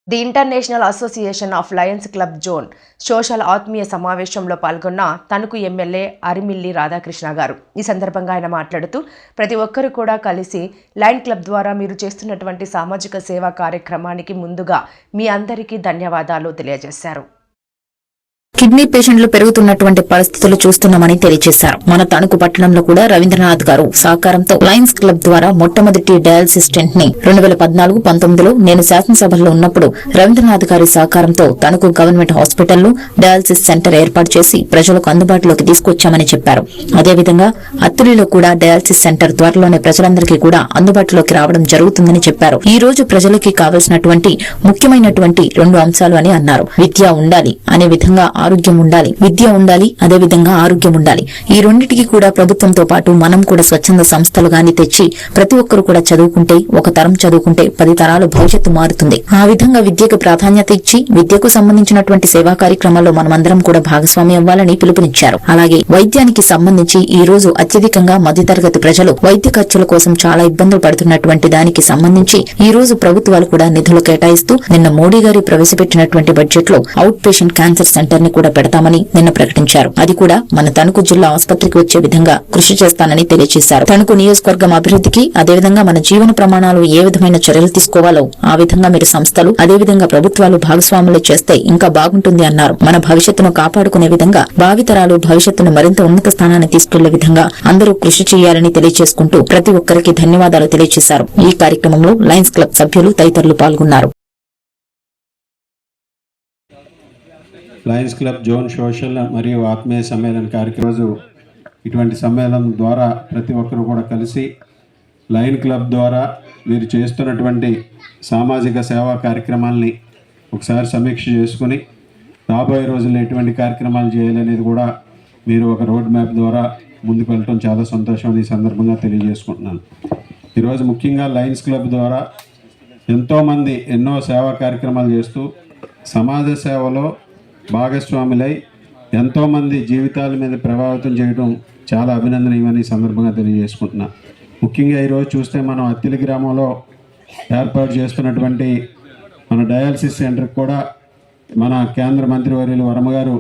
The international association of Lions club zone social ఆత్మీయ సమావేశంలో పాల్గొన్న తణుకు ఎమ్మెల్యే అరిమిల్లి రాధాకృష్ణ గారు. ఈ సందర్భంగా ఆయన మాట్లాడుతూ ప్రతి ఒక్కరు కూడా కలిసి లయన్ క్లబ్ ద్వారా మీరు చేస్తున్నటువంటి సామాజిక సేవా కార్యక్రమానికి ముందుగా మీ అందరికీ ధన్యవాదాలు తెలియజేశారు. కిడ్నీ పేషెంట్లు పెరుగుతున్నటువంటి పరిస్థితులు చూస్తున్నామని తెలియజేశారు. మన తణుకు పట్టణంలో కూడా రవీంద్రనాథ్ గారు సహకారంతో లయన్స్ క్లబ్ ద్వారా మొట్టమొదటి డయాలసిస్ టెంట్ ని 2014-19లో నేను శాసనసభలో ఉన్నప్పుడు రవీంద్రనాథ్ గారి సహకారంతో తణుకు గవర్నమెంట్ హాస్పిటల్లో డయాలసిస్ సెంటర్ ఏర్పాటు చేసి ప్రజలకు అందుబాటులోకి తీసుకొచ్చామని చెప్పారు. అదేవిధంగా అత్తిలిలో కూడా డయాలసిస్ సెంటర్ త్వరలోనే ప్రజలందరికీ కూడా అందుబాటులోకి రావడం జరుగుతుందని చెప్పారు. ఈ రోజు ప్రజలకి కావలసినటువంటి ముఖ్యమైనటువంటి 2 అంశాలు అని అన్నారు. విద్య ఉండాలి, అనే విధంగా ఆరోగ్యం ఉండాలి. విద్య ఉండాలి, అదే విధంగా ఆరోగ్యం ఉండాలి. ఈ రెండింటికి కూడా ప్రభుత్వంతో పాటు మనం కూడా స్వచ్ఛంద సంస్థలు గాని తెచ్చి ప్రతి ఒక్కరు కూడా చదువుకుంటే, ఒక తరం చదువుకుంటే 10 తరాల భవిష్యత్తు మారుతుంది. ఆ విధంగా విద్యకు ప్రాధాన్యత ఇచ్చి విద్యకు సంబంధించినటువంటి సేవా కార్యక్రమాల్లో మనమందరం కూడా భాగస్వామి అవ్వాలని పిలుపునిచ్చారు. అలాగే వైద్యానికి సంబంధించి ఈ రోజు అత్యధికంగా మధ్యతరగతి ప్రజలు వైద్య ఖర్చుల కోసం చాలా ఇబ్బందులు పడుతున్నటువంటి దానికి సంబంధించి ఈ రోజు ప్రభుత్వాలు కూడా నిధులు కేటాయిస్తూ నిన్న మోడీ గారి ప్రవేశపెట్టినటువంటి బడ్జెట్ లో అవుట్ పేషెంట్ క్యాన్సర్ సెంటర్ ని కూడా పెడతామని నిన్న ప్రకటించారు. అది కూడా మన తణుకు జిల్లా ఆసుపత్రికి వచ్చే విధంగా కృషి చేస్తానని తెలియజేశారు. తణుకు నియోజకవర్గం అభివృద్ధికి, అదేవిధంగా మన జీవన ప్రమాణాలు ఏ విధమైన చర్యలు తీసుకోవాలో ఆ విధంగా మీరు సంస్థలు, అదేవిధంగా ప్రభుత్వాలు భాగస్వాములు చేస్తే ఇంకా బాగుంటుంది అన్నారు. మన భవిష్యత్తును కాపాడుకునే విధంగా భావితరాలు భవిష్యత్తును మరింత ఉన్నత స్థానాన్ని తీసుకెళ్లే విధంగా అందరూ కృషి చేయాలని తెలియజేసుకుంటూ ప్రతి ఒక్కరికి ధన్యవాదాలు తెలియజేశారు. ఈ కార్యక్రమంలో లయన్స్ క్లబ్ సభ్యులు తదితరులు పాల్గొన్నారు. లయన్స్ క్లబ్ జోన్ సోషల్ మరియు ఆత్మీయ సమ్మేళన కార్యక్రమం రోజు ఇటువంటి సమ్మేళనం ద్వారా ప్రతి ఒక్కరు కూడా కలిసి లయన్ క్లబ్ ద్వారా మీరు చేస్తున్నటువంటి సామాజిక సేవా కార్యక్రమాలని ఒకసారి సమీక్ష చేసుకుని రాబోయే రోజుల్లో ఎటువంటి కార్యక్రమాలు చేయాలనేది కూడా మీరు ఒక రోడ్ మ్యాప్ ద్వారా ముందుకు వెళ్ళటం చాలా సంతోషం అని ఈ సందర్భంగా తెలియజేసుకుంటున్నాను. ఈరోజు ముఖ్యంగా లయన్స్ క్లబ్ ద్వారా ఎంతోమంది ఎన్నో సేవా కార్యక్రమాలు చేస్తూ సమాజ సేవలో భాగస్వాములై ఎంతోమంది జీవితాల మీద ప్రభావితం చేయడం చాలా అభినందనీయమని సందర్భంగా తెలియజేసుకుంటున్నా. ముఖ్యంగా ఈరోజు చూస్తే మనం అత్తిలి గ్రామంలో ఏర్పాటు చేస్తున్నటువంటి మన డయాలసిస్ సెంటర్కి కూడా మన కేంద్ర మంత్రివర్యులు వర్మ గారు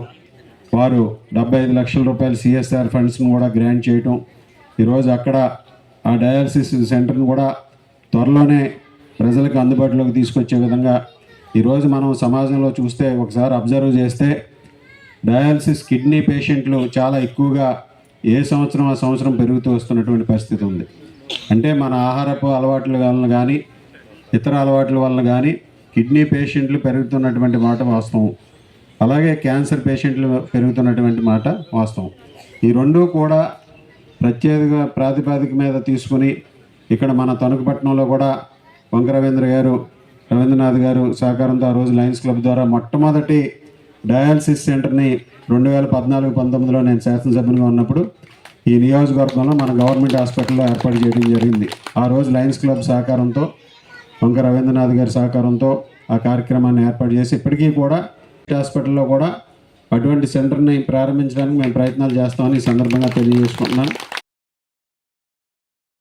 వారు 75 లక్షల రూపాయలు CSR ఫండ్స్ను కూడా గ్రాంట్ చేయటం, ఈరోజు అక్కడ ఆ డయాలసిస్ సెంటర్ను కూడా త్వరలోనే ప్రజలకు అందుబాటులోకి తీసుకొచ్చే విధంగా ఈరోజు మనం సమాజంలో చూస్తే ఒకసారి అబ్జర్వ్ చేస్తే డయాలసిస్ కిడ్నీ పేషెంట్లు చాలా ఎక్కువగా ఏ సంవత్సరం ఆ సంవత్సరం పెరుగుతూ వస్తున్నటువంటి పరిస్థితి ఉంది. అంటే మన ఆహారపు అలవాట్ల వలన కానీ ఇతర అలవాట్ల వలన కానీ కిడ్నీ పేషెంట్లు పెరుగుతున్నటువంటి మాట వాస్తవం. అలాగే క్యాన్సర్ పేషెంట్లు పెరుగుతున్నటువంటి మాట వాస్తవం. ఈ రెండూ కూడా ప్రత్యేక ప్రాతిపదిక మీద తీసుకుని ఇక్కడ మన తణుకుపట్నంలో కూడా వంక రవీంద్రనాథ్ గారు సహకారంతో ఆ రోజు లయన్స్ క్లబ్ ద్వారా మొట్టమొదటి డయాలసిస్ సెంటర్ని 2014-19లో నేను శాసనసభ్యునిగా ఉన్నప్పుడు ఈ నియోజకవర్గంలో మన గవర్నమెంట్ హాస్పిటల్లో ఏర్పాటు చేయడం జరిగింది. ఆ రోజు లయన్స్ క్లబ్ సహకారంతో వంక రవీంద్రనాథ్ గారి సహకారంతో ఆ కార్యక్రమాన్ని ఏర్పాటు చేసి ఇప్పటికీ కూడా హాస్పిటల్లో కూడా అటువంటి సెంటర్ని ప్రారంభించడానికి మేము ప్రయత్నాలు చేస్తామని ఈ సందర్భంగా తెలియజేసుకుంటున్నాను.